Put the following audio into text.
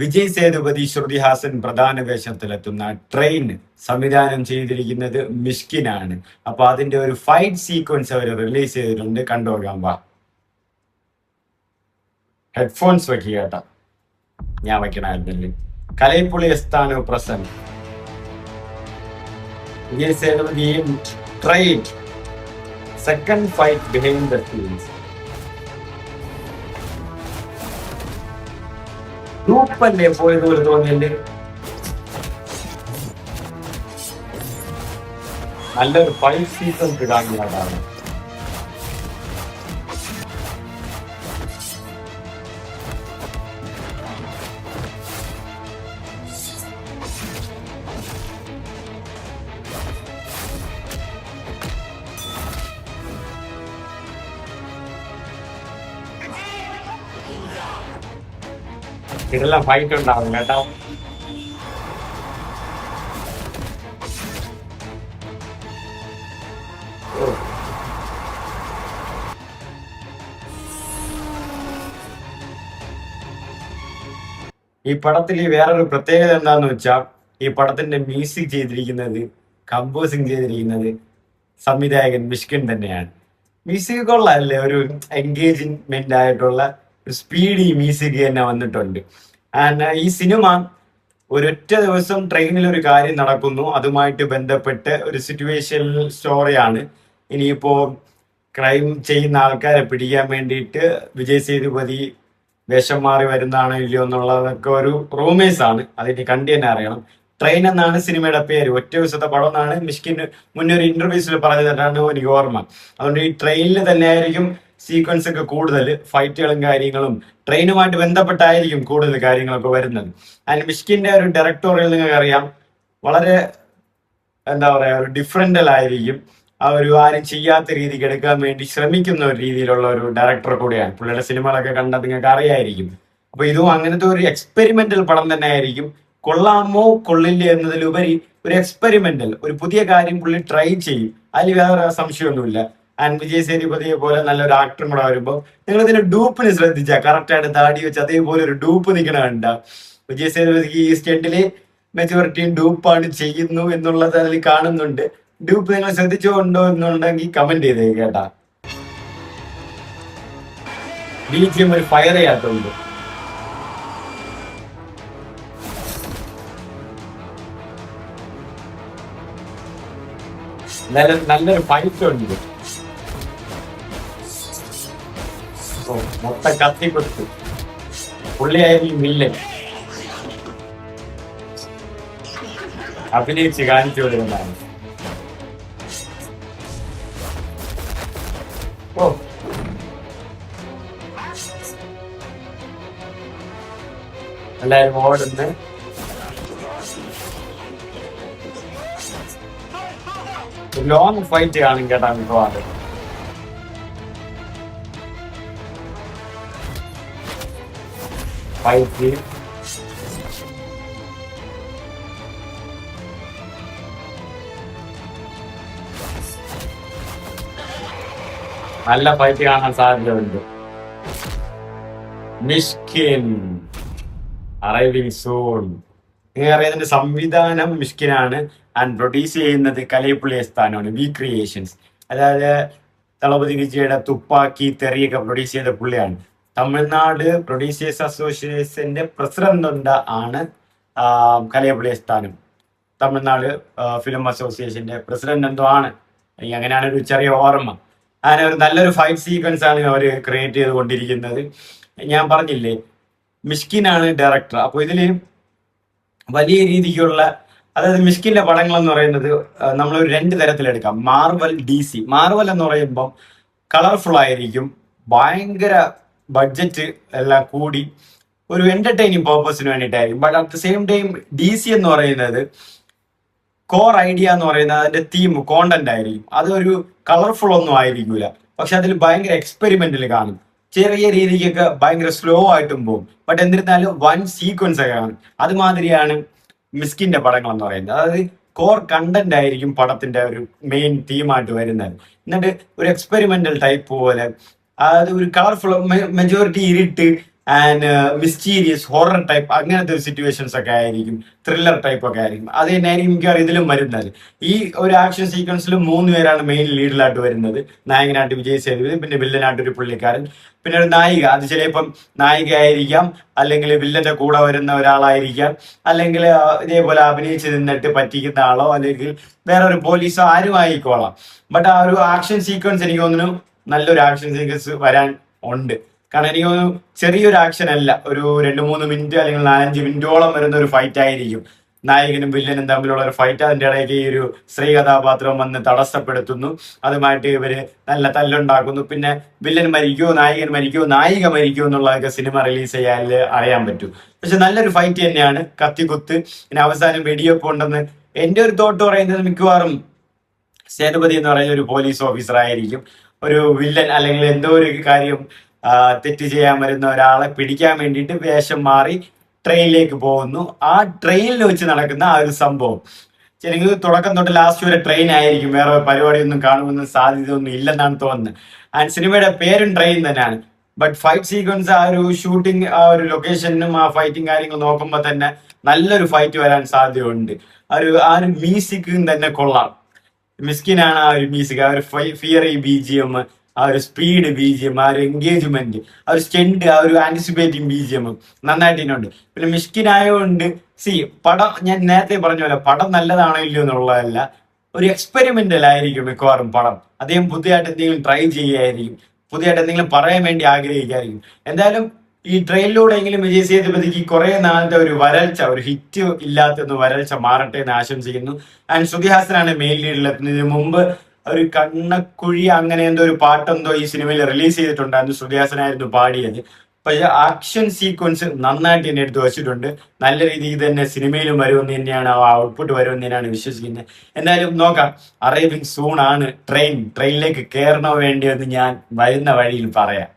വിജയ് സേതുപതി ശ്രുതിഹാസൻ പ്രധാന വേഷത്തിലെത്തുന്ന ട്രെയിൻ സംവിധാനം ചെയ്തിരിക്കുന്നത് മിഷ്കിനാണ്. അപ്പൊ അതിന്റെ ഒരു ഫൈറ്റ് സീക്വൻസ് അവർ റിലീസ് ചെയ്തിട്ടുണ്ട്, കണ്ടുപോകാൻ വാ. ഹെഡ്ഫോൺസ് വെക്കുക കേട്ടോ, ഞാൻ വെക്കണമായിരുന്നില്ലേ. കലൈപ്പുള്ളി എസ്താനോ പ്രസന്റ് വിജയ് സേതുപതിയും train second fight behind the scenes. ഗ്രൂപ്പല്ലേ പോയതുപോലെ തോന്നിയല്ലേ. നല്ലൊരു ഫൈറ്റ് സീക്വൻസ് ഇടാൻ ഇതെല്ലാം ഫൈറ്റ് ഉണ്ടാവും കേട്ടോ. ഈ പടത്തിൽ വേറൊരു പ്രത്യേകത എന്താന്ന് വെച്ചാൽ, ഈ പടത്തിന്റെ മ്യൂസിക് ചെയ്തിരിക്കുന്നത്, കമ്പോസിങ് ചെയ്തിരിക്കുന്നത് സംവിധായകൻ മിഷ്കിൻ തന്നെയാണ്. മ്യൂസിക് കൊള്ളാല്ലേ, ഒരു എൻഗേജ്മെന്റ് ആയിട്ടുള്ള സ്പീഡി മ്യൂസിക് തന്നെ വന്നിട്ടുണ്ട്. ആൻഡ് ഈ സിനിമ ഒരൊറ്റ ദിവസം ട്രെയിനിൽ ഒരു കാര്യം നടക്കുന്നു, അതുമായിട്ട് ബന്ധപ്പെട്ട് ഒരു സിറ്റുവേഷൻ സ്റ്റോറിയാണ്. ഇനിയിപ്പോ ക്രൈം ചെയ്യുന്ന ആൾക്കാരെ പിടിക്കാൻ വേണ്ടിയിട്ട് വിജയ് സേതുപതി വേഷം മാറി വരുന്നതാണോ ഇല്ലയോ എന്നുള്ളതൊക്കെ ഒരു റൂമേഴ്സ് ആണ്. അതിന് കണ്ടു തന്നെ അറിയണം. ട്രെയിൻ എന്നാണ് സിനിമയുടെ പേര്. ഒറ്റ ദിവസത്തെ പടം എന്നാണ് മിഷ്കിൻ മുന്നേ ഒരു ഇന്റർവ്യൂസിൽ പറഞ്ഞതാണ് എനിക്ക് ഓർമ്മ. അതുകൊണ്ട് ഈ ട്രെയിനിൽ തന്നെ ആയിരിക്കും സീക്വൻസ് ഒക്കെ കൂടുതൽ, ഫൈറ്റുകളും കാര്യങ്ങളും ട്രെയിനുമായിട്ട് ബന്ധപ്പെട്ടായിരിക്കും കൂടുതൽ കാര്യങ്ങളൊക്കെ വരുന്നത്. ആൻഡ് മിഷ്കിന്റെ ഒരു ഡയറക്ടോറിയൽ നിങ്ങൾക്ക് അറിയാം, വളരെ എന്താ പറയാ, ഒരു ഡിഫറൻ്റൽ ആയിരിക്കും. ആ ഒരു ആരും ചെയ്യാത്ത രീതിക്ക് എടുക്കാൻ വേണ്ടി ശ്രമിക്കുന്ന ഒരു രീതിയിലുള്ള ഒരു ഡയറക്ടർ കൂടിയാണ്. പുള്ളിയുടെ സിനിമകളൊക്കെ കണ്ടാൽ നിങ്ങൾക്ക് അറിയായിരിക്കും. അപ്പൊ ഇതും അങ്ങനത്തെ ഒരു എക്സ്പെരിമെന്റൽ പടം തന്നെ ആയിരിക്കും. കൊള്ളാമോ കൊള്ളില്ല എന്നതിലുപരി ഒരു എക്സ്പെരിമെന്റൽ, ഒരു പുതിയ കാര്യം പുള്ളി ട്രൈ ചെയ്യും, അതിൽ വേറെ സംശയമൊന്നുമില്ല. ആൻഡ് വിജയ് സേതുപതിയെ പോലെ നല്ലൊരു ആക്ടറും കൂടെ വരുമ്പോൾ നിങ്ങൾ ഇതിന്റെ ഡൂപ്പിന് ശ്രദ്ധിച്ചാൽ കറക്റ്റ് ആയിട്ട് താടി വെച്ച് അതേപോലെ ഒരു ഡൂപ്പ് നിൽക്കണ കണ്ട. വിജയ് സേതുപതിക്ക് ഈ സ്റ്റണ്ടില് മെജോറിറ്റിയും ഡൂപ്പാണ് ചെയ്യുന്നു എന്നുള്ളത് അതിൽ കാണുന്നുണ്ട്. ഡൂപ്പ് നിങ്ങൾ ശ്രദ്ധിച്ചുകൊണ്ടോ എന്നുണ്ടെങ്കിൽ കമന്റ് ചെയ്തേ കേട്ടാ. ബിജിഎം ഒരു ഫയർ ചെയ്യാത്തുണ്ട്. നല്ലൊരു ഫൈറ്റ് ഉണ്ട്. മൊത്തം കത്തിക്കൊടുത്തു. പുള്ളിയായിരുന്നു വില്ലൻ, അഭിനയിച്ച് കാണിച്ചു വരുന്നതാണ്. ഓ എല്ലാരും ഓടുന്ന്. ലോങ് ഫൈറ്റ് കാണും കേട്ടാ മിക്കവാറും. ഫൈറ്റ് നല്ല ഫൈറ്റ് കാണാൻ സാധ്യതയുണ്ട്. Mysskin arriving soon. നിങ്ങൾ അറിയാതിന്റെ സംവിധാനം മിഷ്കിനാണ്. ആൻഡ് പ്രൊഡ്യൂസ് ചെയ്യുന്നത് കലൈപ്പുള്ളി എസ്താനോണ്, വി ക്രിയേഷൻസ്. അതായത് തളപതി വിജയുടെ തുപ്പാക്കി തെറിയൊക്കെ പ്രൊഡ്യൂസ് ചെയ്ത പുള്ളിയാണ്. തമിഴ്നാട് പ്രൊഡ്യൂസേഴ്സ് അസോസിയേഷന്റെ പ്രസിഡന്റ് ആണ് കലൈപ്പുള്ളി എസ്താനം. തമിഴ്നാട് ഫിലിം അസോസിയേഷന്റെ പ്രസിഡന്റ് എന്തോ ആണ്, എനിക്ക് അങ്ങനെയാണ് ഒരു ചെറിയ ഓർമ്മ. അങ്ങനെ ഒരു നല്ലൊരു ഫൈറ്റ് സീക്വൻസ് ആണ് അവർ ക്രിയേറ്റ് ചെയ്തുകൊണ്ടിരിക്കുന്നത്. ഞാൻ പറഞ്ഞില്ലേ, മിഷ്കിനാണ് ഡയറക്ടർ. അപ്പോൾ ഇതിൽ വലിയ രീതിക്കുള്ള, അതായത് മിഷ്കിന്റെ പടങ്ങൾ എന്ന് പറയുന്നത് നമ്മളൊരു രണ്ട് തരത്തിലെടുക്കാം. Marvel, DC. മാർവൽ എന്ന് പറയുമ്പം കളർഫുൾ ആയിരിക്കും, ഭയങ്കര ബഡ്ജറ്റ് എല്ലാം കൂടി ഒരു എന്റർടൈനിങ് പർപ്പസിന് വേണ്ടിയിട്ടായിരിക്കും. But at the same time DC എന്ന് പറയുന്നത് കോർ ഐഡിയ എന്ന് പറയുന്നത് അതിന്റെ തീം, കോണ്ടന്റ് ആയിരിക്കും. അതൊരു കളർഫുൾ ഒന്നും ആയിരിക്കൂല, പക്ഷെ അതിൽ ഭയങ്കര എക്സ്പെരിമെന്റിൽ കാണും. ചെറിയ രീതിക്കൊക്കെ ഭയങ്കര സ്ലോ ആയിട്ടും പോകും, ബട്ട് എന്നിരുന്നാലും വൺ സീക്വൻസ് ഒക്കെ കാണും. അതുമാതിരിയാണ് മിസ്കിന്റെ പടങ്ങൾ എന്ന് പറയുന്നത്. അതായത് കോർ കണ്ടന്റ് ആയിരിക്കും പടത്തിന്റെ ഒരു മെയിൻ തീമായിട്ട് വരുന്നത്. എന്നിട്ട് ഒരു എക്സ്പെരിമെന്റൽ ടൈപ്പ് പോലെ, അതായത് ഒരു കളർഫുൾ, മെജോറിറ്റി ഇരുട്ട്, ആൻഡ് മിസ്റ്റീരിയസ് ഹൊറർ ടൈപ്പ് അങ്ങനത്തെ സിറ്റുവേഷൻസ് ഒക്കെ ആയിരിക്കും, ത്രില്ലർ ടൈപ്പ് ഒക്കെ ആയിരിക്കും. അത് തന്നെയായിരിക്കും മിക്കവാറും ഇതിലും വരുന്നത്. ഈ ഒരു ആക്ഷൻ സീക്വൻസിൽ 3 പേരാണ് മെയിൻ ലീഡിലായിട്ട് വരുന്നത്. നായകനായിട്ട് വിജയ് സേതുപതി, പിന്നെ വില്ലനായിട്ട് ഒരു പുള്ളിക്കാരൻ, പിന്നെ ഒരു നായിക. അത് ചിലപ്പം നായിക ആയിരിക്കാം, അല്ലെങ്കിൽ വില്ലന്റെ കൂടെ വരുന്ന ഒരാളായിരിക്കാം, അല്ലെങ്കിൽ ഇതേപോലെ അഭിനയിച്ച് നിന്നിട്ട് പറ്റിക്കുന്ന ആളോ, അല്ലെങ്കിൽ വേറൊരു പോലീസോ ആരും ആയിക്കോളാം. ബട്ട് ആ ഒരു ആക്ഷൻ സീക്വൻസ് എനിക്ക് തോന്നുന്നു നല്ലൊരു ആക്ഷൻ സീക്വൻസ് വരാൻ ഉണ്ട്. കാരണം എനിക്ക് തോന്നുന്നു ചെറിയൊരു ആക്ഷൻ അല്ല, ഒരു 2-3 മിനിറ്റ് അല്ലെങ്കിൽ 4-5 മിനിറ്റോളം വരുന്ന ഒരു ഫൈറ്റ് ആയിരിക്കും. നായകനും വില്ലനും തമ്മിലുള്ള ഒരു ഫൈറ്റ്. അതിന്റെ ഇടയ്ക്ക് ഈ ഒരു സ്ത്രീ കഥാപാത്രം വന്ന് തടസ്സപ്പെടുത്തുന്നു, അതുമായിട്ട് ഇവര് നല്ല തല്ലുണ്ടാക്കുന്നു. പിന്നെ വില്ലൻ മരിക്കുമോ, നായകൻ മരിക്കുമോ, നായിക മരിക്കുമോ എന്നുള്ളതൊക്കെ സിനിമ റിലീസ് ചെയ്യാൻ അറിയാൻ പറ്റും. പക്ഷെ നല്ലൊരു ഫൈറ്റ് തന്നെയാണ്, കത്തിക്കുത്ത്. പിന്നെ അവസാനം വെടിയൊക്കെ ഉണ്ടെന്ന് എന്റെ ഒരു തോട്ട് പറയുന്നത് മിക്കവാറും സേതുപതി എന്ന് പറയുന്ന ഒരു പോലീസ് ഓഫീസർ ആയിരിക്കും. ഒരു വില്ലൻ അല്ലെങ്കിൽ എന്തോ ഒരു കാര്യം തെറ്റ് ചെയ്യാൻ വരുന്ന ഒരാളെ പിടിക്കാൻ വേണ്ടിയിട്ട് വേഷം മാറി ട്രെയിനിലേക്ക് പോകുന്നു. ആ ട്രെയിനിൽ വെച്ച് നടക്കുന്ന ആ ഒരു സംഭവം ശരിക്കും തുടക്കം തൊട്ട് ലാസ്റ്റ് വരെ ട്രെയിൻ ആയിരിക്കും, വേറെ പരിപാടിയൊന്നും കാണുമെന്ന് സാധ്യതയൊന്നും ഇല്ലെന്നാണ് തോന്നുന്നത്. ആൻഡ് സിനിമയുടെ പേരും ട്രെയിൻ തന്നെയാണ്. ബട്ട് ഫൈറ്റ് സീക്വൻസ്, ആ ഒരു ഷൂട്ടിംഗ്, ആ ഒരു ലൊക്കേഷനും ആ ഫൈറ്റിംഗ് കാര്യങ്ങൾ നോക്കുമ്പോൾ തന്നെ നല്ലൊരു ഫൈറ്റ് വരാൻ സാധ്യതയുണ്ട്. ആ ഒരു മ്യൂസിക്കും തന്നെ കൊള്ളാം. മിസ്കിനാണ് ആ ഒരു മ്യൂസിക്, ആ ഒരു ഫിയറി BGM, ആ ഒരു സ്പീഡ് BGM, ആ ഒരു എൻഗേജ്മെന്റ്, ആ ഒരു സ്റ്റെൻഡ്, ആ ഒരു ആന്റിസിപ്പേറ്റിംഗ് BGM നന്നായിട്ട് ഇതിനുണ്ട്. പിന്നെ മിസ്കിനായോണ്ട് പടം ഞാൻ നേരത്തെ പറഞ്ഞ പോലെ പടം നല്ലതാണോ ഇല്ലയോ എന്നുള്ളതല്ല, ഒരു എക്സ്പെരിമെന്റൽ ആയിരിക്കും മിക്കവാറും പടം. അദ്ദേഹം പുതിയതായിട്ട് എന്തെങ്കിലും ട്രൈ ചെയ്യുകയായിരിക്കും, പുതിയതായിട്ട് എന്തെങ്കിലും പറയാൻ വേണ്ടി ആഗ്രഹിക്കായിരിക്കും. എന്തായാലും ഈ ട്രെയിനിലൂടെയെങ്കിലും വിജയ് സേതുപതിക്ക് കുറെ നാളത്തെ ഒരു വരൾച്ച, ഒരു ഹിറ്റ് ഇല്ലാത്തൊന്ന് വരൾച്ച മാറട്ടെ എന്ന് ആശംസിക്കുന്നു. ആൻഡ് ശ്രുതിഹാസനാണ് മെയിൻ ലീഡിലെത്തുന്നതിന് മുമ്പ് ഒരു കണ്ണക്കുഴി അങ്ങനെ എന്തോ ഒരു പാട്ടെന്തോ ഈ സിനിമയിൽ റിലീസ് ചെയ്തിട്ടുണ്ടായിരുന്നു, ശ്രുതിഹാസനായിരുന്നു പാടിയത്. പക്ഷെ ആക്ഷൻ സീക്വൻസ് നന്നായിട്ട് തന്നെ എടുത്ത് വെച്ചിട്ടുണ്ട്. നല്ല രീതിയിൽ തന്നെ സിനിമയിലും വരുമെന്ന് തന്നെയാണ്, ആ ഔട്ട്പുട്ട് വരുമെന്ന് തന്നെയാണ് വിശ്വസിക്കുന്നത്. എന്തായാലും നോക്കാം, അറൈവിങ് സൂൺ ആണ് ട്രെയിനിലേക്ക് കയറണോ വേണ്ടിയെന്ന് ഞാൻ വരുന്ന വഴിയിൽ പറയാം.